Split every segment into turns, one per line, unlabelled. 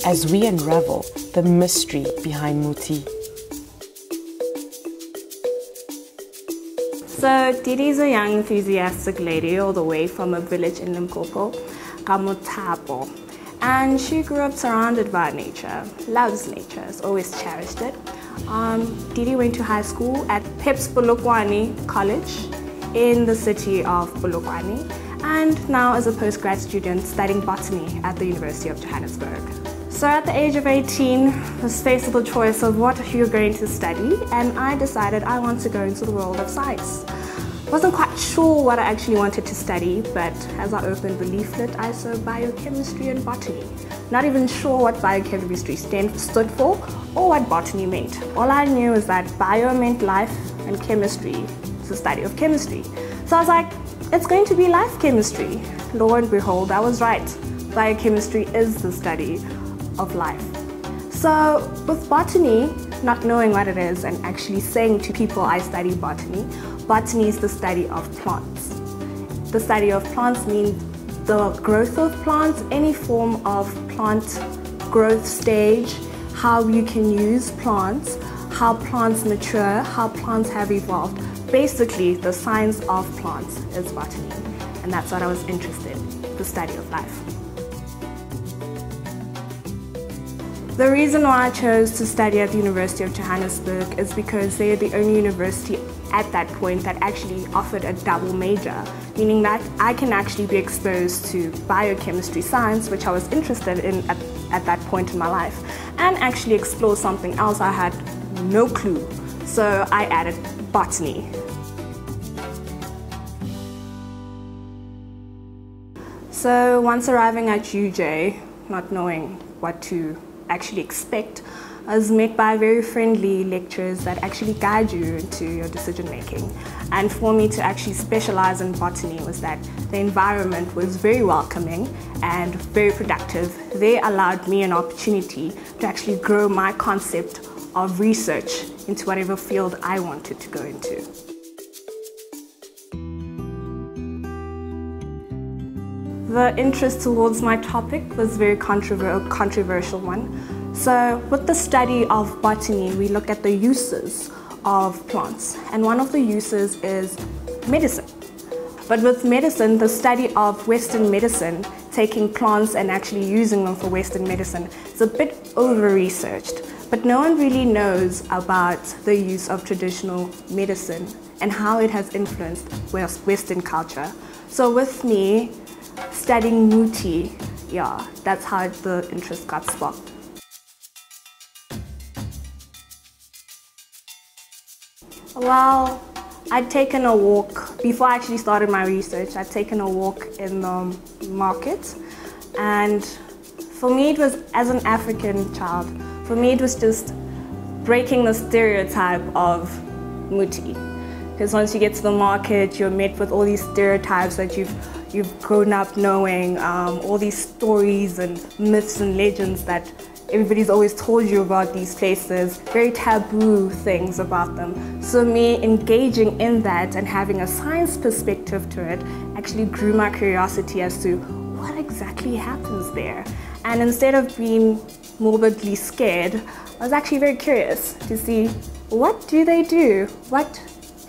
as we unravel the mystery behind Muti.
So Didi is a young, enthusiastic lady all the way from a village in Limpopo, Kamothapo. And she grew up surrounded by nature, loves nature, has always cherished it. Didi went to high school at Pips Polokwane College in the city of Polokwane, and now is a postgrad student studying botany at the University of Johannesburg. So at the age of 18, I was faced with the choice of what you're going to study, and I decided I want to go into the world of science. Wasn't quite sure what I actually wanted to study, but as I opened the leaflet, I saw biochemistry and botany. Not even sure what biochemistry stood for or what botany meant. All I knew was that bio meant life and chemistry is the study of chemistry. So I was like, it's going to be life chemistry. Lo and behold, I was right. Biochemistry is the study of life. So with botany, not knowing what it is and actually saying to people I study botany, botany is the study of plants. The study of plants means the growth of plants, any form of plant growth stage, how you can use plants, how plants mature, how plants have evolved. Basically, the science of plants is botany, and that's what I was interested in, the study of life. The reason why I chose to study at the University of Johannesburg is because they're the only university at that point that actually offered a double major, meaning that I can actually be exposed to biochemistry science, which I was interested in at that point in my life, and actually explore something else I had no clue. So I added botany. So once arriving at UJ, not knowing what to actually expect, I was met by very friendly lecturers that actually guide you into your decision making. And for me to actually specialize in botany was that the environment was very welcoming and very productive. They allowed me an opportunity to actually grow my concept of research into whatever field I wanted to go into. The interest towards my topic was a very controversial one. So with the study of botany, we look at the uses of plants. And one of the uses is medicine. But with medicine, the study of Western medicine, taking plants and actually using them for Western medicine, is a bit over-researched. But no one really knows about the use of traditional medicine and how it has influenced Western culture. So with me, studying Muti, yeah, that's how the interest got sparked. Well, I'd taken a walk, before I actually started my research, I'd taken a walk in the market, and for me it was, as an African child, for me it was just breaking the stereotype of Muti. Because once you get to the market, you're met with all these stereotypes that you've grown up knowing, all these stories and myths and legends that everybody's always told you about these places, very taboo things about them. So me engaging in that and having a science perspective to it actually grew my curiosity as to what exactly happens there. And instead of being morbidly scared, I was actually very curious to see, what do they do? What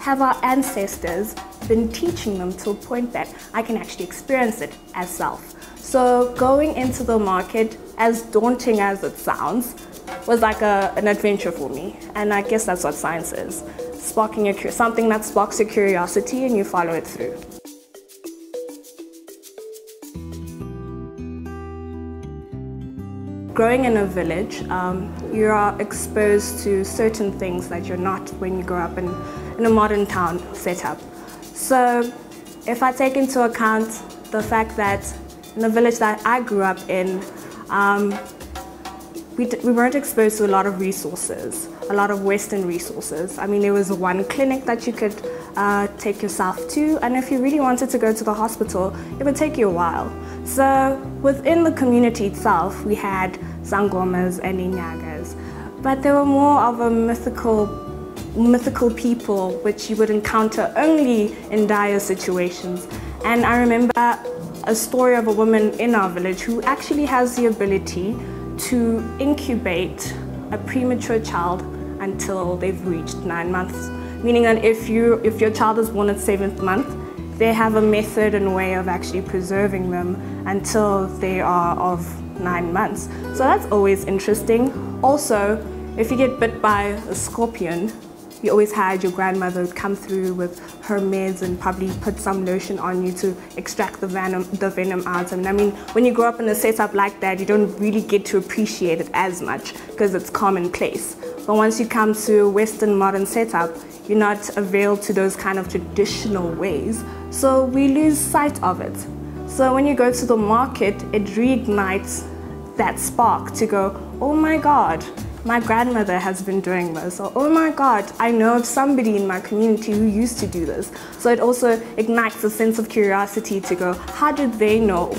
have our ancestors been teaching them to a point that I can actually experience it as self? So going into the market, as daunting as it sounds, was like an adventure for me. And I guess that's what science is. Sparking something that sparks your curiosity and you follow it through. Growing in a village, you are exposed to certain things that you're not when you grow up in a modern town setup. So if I take into account the fact that in the village that I grew up in, we weren't exposed to a lot of resources, a lot of Western resources. I mean, there was one clinic that you could take yourself to, and if you really wanted to go to the hospital, it would take you a while. So within the community itself, we had sangomas and inyagas, but they were more of a mythical people which you would encounter only in dire situations. And I remember a story of a woman in our village who actually has the ability to incubate a premature child until they've reached 9 months. Meaning that if your child is born at 7th month, they have a method and way of actually preserving them until they are of 9 months. So that's always interesting. Also, if you get bit by a scorpion, you always had your grandmother would come through with her meds and probably put some lotion on you to extract the venom out. And I mean, when you grow up in a setup like that, you don't really get to appreciate it as much because it's commonplace. But once you come to a Western modern setup, you're not availed to those kind of traditional ways. So we lose sight of it. So when you go to the market, it reignites that spark to go, oh my God, my grandmother has been doing this, or oh my God, I know of somebody in my community who used to do this. So it also ignites a sense of curiosity to go, how did they know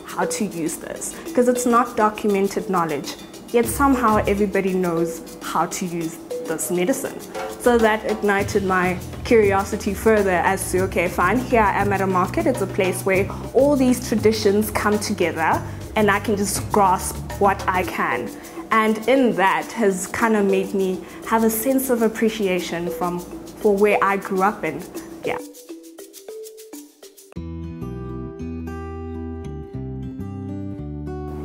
how to use this? Because it's not documented knowledge, yet somehow everybody knows how to use this medicine. So that ignited my curiosity further as to, okay, fine, here I am at a market, it's a place where all these traditions come together and I can just grasp what I can. And in that has kind of made me have a sense of appreciation for where I grew up in. Yeah.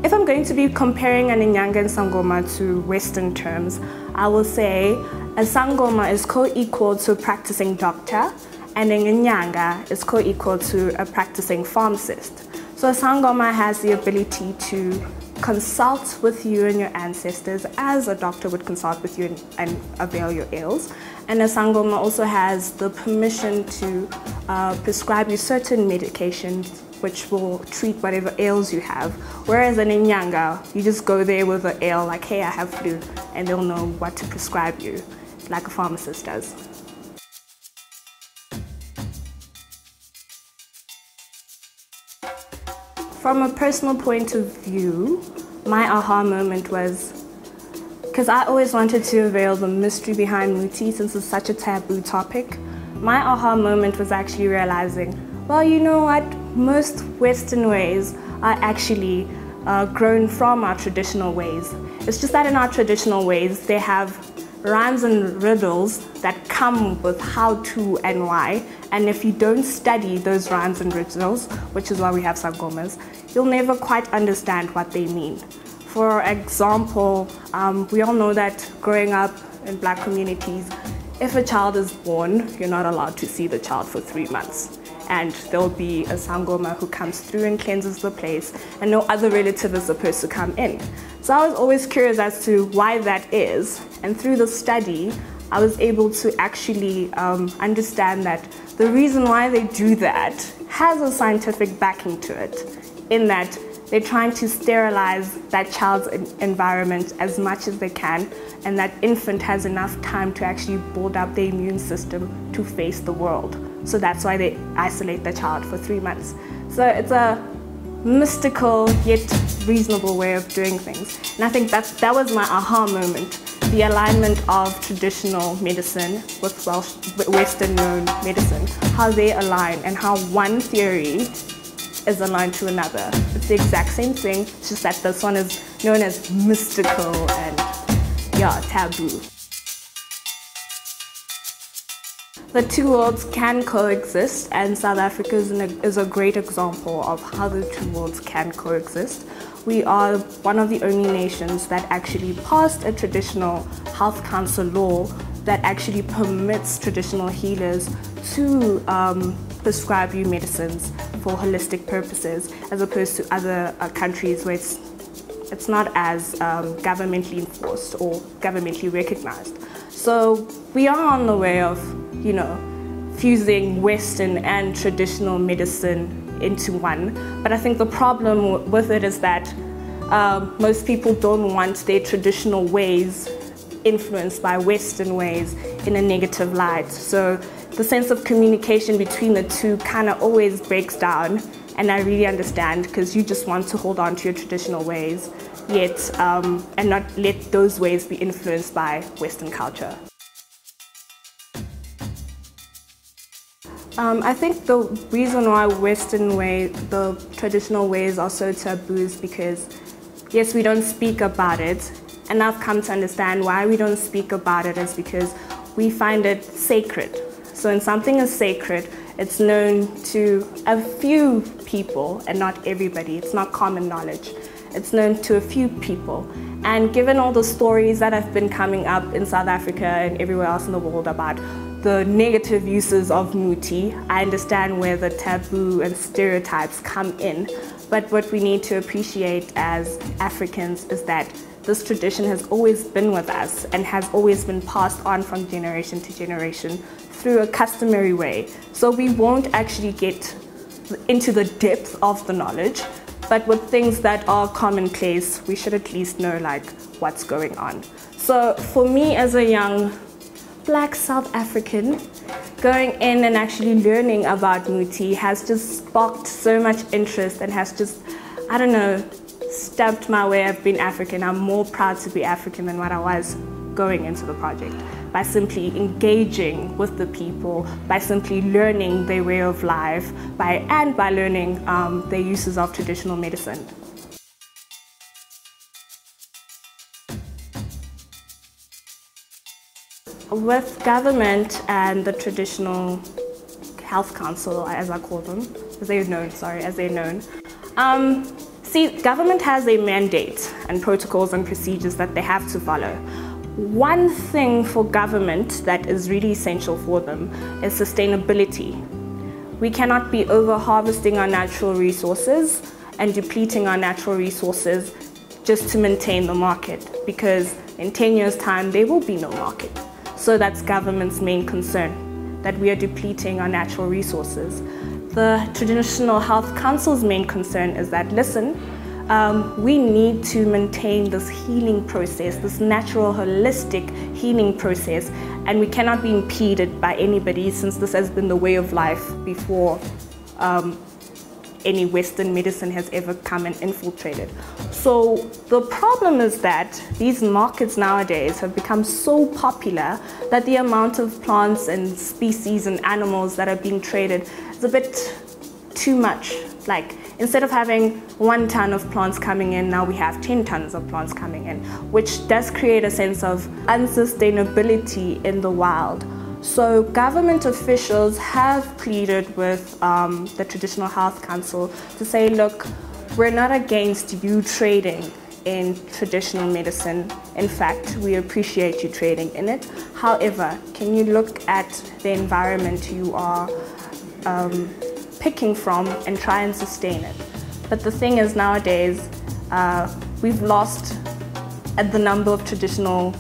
If I'm going to be comparing an Inyanga and Sangoma to Western terms, I will say a Sangoma is co-equal to a practicing doctor and an Inyanga is co-equal to a practicing pharmacist. So a Sangoma has the ability to consult with you and your ancestors as a doctor would consult with you and avail your ills. And a Sangoma also has the permission to prescribe you certain medications which will treat whatever ails you have. Whereas an Inyanga, you just go there with an ail like, hey, I have flu, and they'll know what to prescribe you, like a pharmacist does. From a personal point of view, my aha moment was, because I always wanted to unveil the mystery behind Muti since it's such a taboo topic, my aha moment was actually realizing, well, you know what, most Western ways are actually grown from our traditional ways. It's just that in our traditional ways, they have rhymes and riddles that come with how to and why. And if you don't study those rhymes and riddles, which is why we have sangomas, you'll never quite understand what they mean. For example, we all know that growing up in Black communities, if a child is born, you're not allowed to see the child for 3 months. And there'll be a sangoma who comes through and cleanses the place, and no other relative is supposed to come in. So I was always curious as to why that is, and through the study, I was able to actually understand that the reason why they do that has a scientific backing to it, in that they're trying to sterilize that child's environment as much as they can, and that infant has enough time to actually build up their immune system to face the world. So that's why they isolate the child for 3 months. So it's a mystical yet reasonable way of doing things. And I think that was my aha moment, the alignment of traditional medicine with Western known medicine, how they align and how one theory is aligned to another. It's the exact same thing, it's just that this one is known as mystical and taboo. The two worlds can coexist, and South Africa is a great example of how the two worlds can coexist. We are one of the only nations that actually passed a traditional health council law that actually permits traditional healers to prescribe you medicines for holistic purposes, as opposed to other countries where it's not as governmentally enforced or governmentally recognized. So we are on the way of, fusing Western and traditional medicine into one. But I think the problem with it is that most people don't want their traditional ways influenced by Western ways in a negative light. So the sense of communication between the two kind of always breaks down. And I really understand, because you just want to hold on to your traditional ways, yet and not let those ways be influenced by Western culture. I think the reason why the traditional ways are so taboo is because yes, we don't speak about it, and I've come to understand why we don't speak about it is because we find it sacred. So when something is sacred, it's known to a few people and not everybody. It's not common knowledge. It's known to a few people. And given all the stories that have been coming up in South Africa and everywhere else in the world about the negative uses of Muti, I understand where the taboo and stereotypes come in. But what we need to appreciate as Africans is that this tradition has always been with us and has always been passed on from generation to generation through a customary way. So we won't actually get into the depth of the knowledge, but with things that are commonplace, we should at least know like what's going on. So for me as a young Black South African, going in and actually learning about Muti has just sparked so much interest and has just, I don't know, stamped my way of being African. I'm more proud to be African than what I was going into the project, by simply engaging with the people, by simply learning their way of life, by learning their uses of traditional medicine. With government and the traditional health council, as I call them, as they're known, see, government has a mandate and protocols and procedures that they have to follow. One thing for government that is really essential for them is sustainability. We cannot be over-harvesting our natural resources and depleting our natural resources just to maintain the market, because in 10 years' time, there will be no market. So that's government's main concern, that we are depleting our natural resources. The Traditional Health Council's main concern is that, listen, we need to maintain this healing process, this natural, holistic healing process, and we cannot be impeded by anybody, since this has been the way of life before any Western medicine has ever come and infiltrated. So the problem is that these markets nowadays have become so popular that the amount of plants and species and animals that are being traded is a bit too much. Like, instead of having 1 ton of plants coming in, now we have 10 tons of plants coming in, which does create a sense of unsustainability in the wild. So government officials have pleaded with the Traditional Health Council to say, look, we're not against you trading in traditional medicine. In fact, we appreciate you trading in it. However, can you look at the environment you are picking from and try and sustain it? But the thing is, nowadays, we've lost at the number of traditional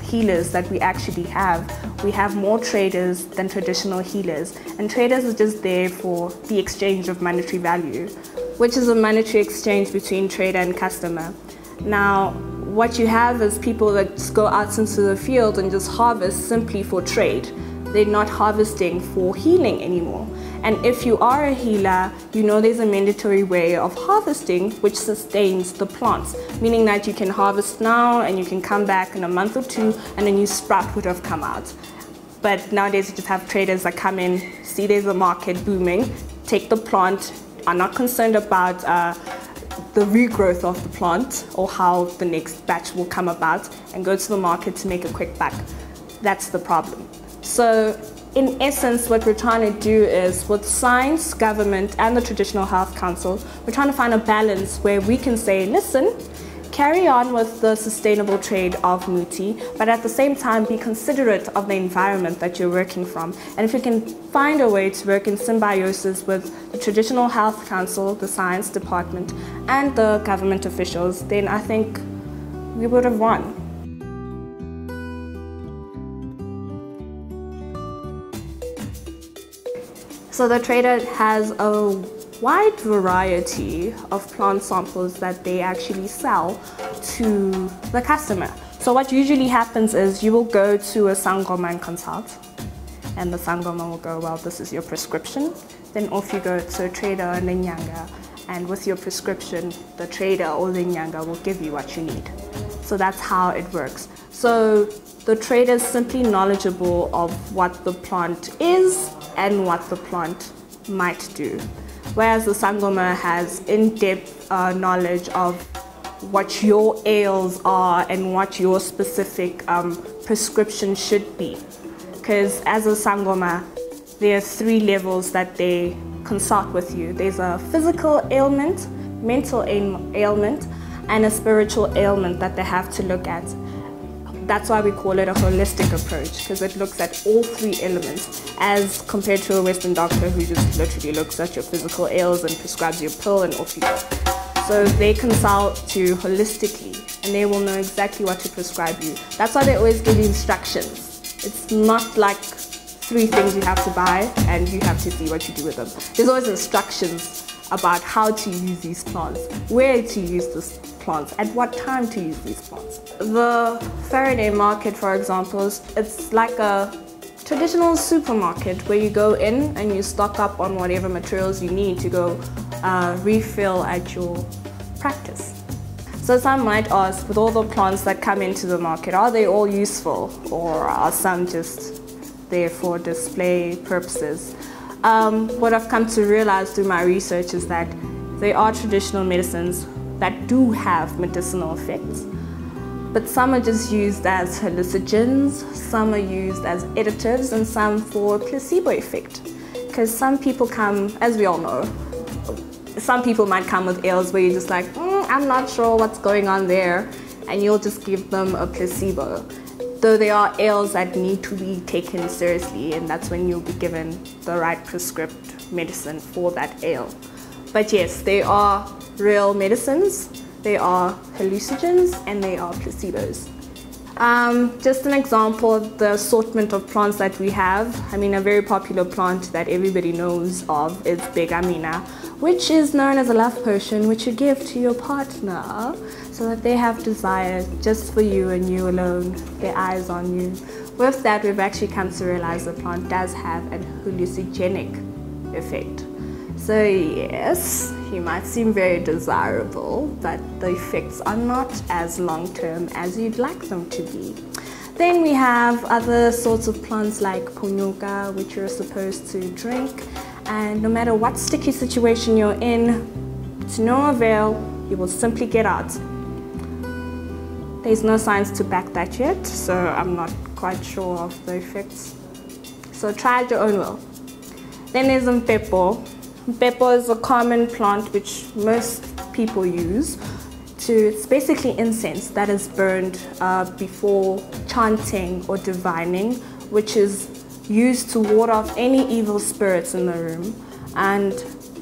healers that we actually have. We have more traders than traditional healers, and traders are just there for the exchange of monetary value, which is a monetary exchange between trader and customer. Now, what you have is people that just go out into the field and just harvest simply for trade. They're not harvesting for healing anymore. And if you are a healer, you know there's a mandatory way of harvesting which sustains the plants, meaning that you can harvest now and you can come back in a month or 2 and a new sprout would have come out. But nowadays you just have traders that come in, see there's a market booming, take the plant, are not concerned about the regrowth of the plant or how the next batch will come about, and go to the market to make a quick buck. That's the problem. So in essence, what we're trying to do is, with science, government, and the Traditional Health Council, we're trying to find a balance where we can say, listen, carry on with the sustainable trade of Muti, but at the same time be considerate of the environment that you're working from. And if we can find a way to work in symbiosis with the Traditional Health Council, the science department, and the government officials, then I think we would have won. So the trader has a wide variety of plant samples that they actually sell to the customer. So what usually happens is you will go to a sangoma and consult, and the sangoma will go, well, this is your prescription. Then off you go to a trader and a nyanga, and with your prescription, the trader or the nyanga will give you what you need. So that's how it works. So the trader is simply knowledgeable of what the plant is and what the plant might do. Whereas the sangoma has in-depth knowledge of what your ails are and what your specific prescription should be. Because as a Sangoma, there are 3 levels that they consult with you. There's a physical ailment, mental ailment, and a spiritual ailment that they have to look at. That's why we call it a holistic approach, because it looks at all 3 elements, as compared to a Western doctor who just literally looks at your physical ails and prescribes you a pill and off you go. So they consult you holistically, and they will know exactly what to prescribe you. That's why they always give you instructions. It's not like 3 things you have to buy and you have to see what you do with them. There's always instructions about how to use these plants, where to use these plants, at what time to use these plants. The Faraday market, for example, it's like a traditional supermarket where you go in and you stock up on whatever materials you need to go refill at your practice. So some might ask, with all the plants that come into the market, are they all useful, or are some just there for display purposes? What I've come to realize through my research is that they are traditional medicines that do have medicinal effects, but some are just used as hallucinogens, some are used as additives, and some for placebo effect. Because some people come, as we all know, some people might come with ails where you're just like, I'm not sure what's going on there, and you'll just give them a placebo. Though there are ails that need to be taken seriously, and that's when you'll be given the right prescribed medicine for that ail. But yes, they are real medicines, they are hallucinogens, and they are placebos. Just an example of the assortment of plants that we have. I mean, a very popular plant that everybody knows of is Begamina, which is known as a love potion, which you give to your partner so that they have desire just for you and you alone, their eyes on you. With that, we've actually come to realize the plant does have a hallucinogenic effect. So yes, he might seem very desirable, but the effects are not as long-term as you'd like them to be. Then we have other sorts of plants like Ponyoka, which you're supposed to drink, and no matter what sticky situation you're in, to no avail, you will simply get out. There's no science to back that yet, so I'm not quite sure of the effects. So try at your own will. Then there's Mpepo. Mpepo is a common plant which most people use. It's basically incense that is burned before chanting or divining, which is used to ward off any evil spirits in the room. And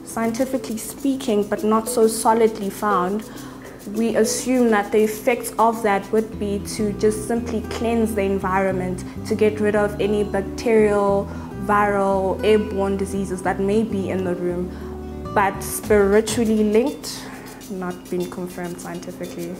scientifically speaking, but not so solidly found, we assume that the effects of that would be to just simply cleanse the environment, to get rid of any bacterial, viral, airborne diseases that may be in the room, but spiritually linked, not been confirmed scientifically.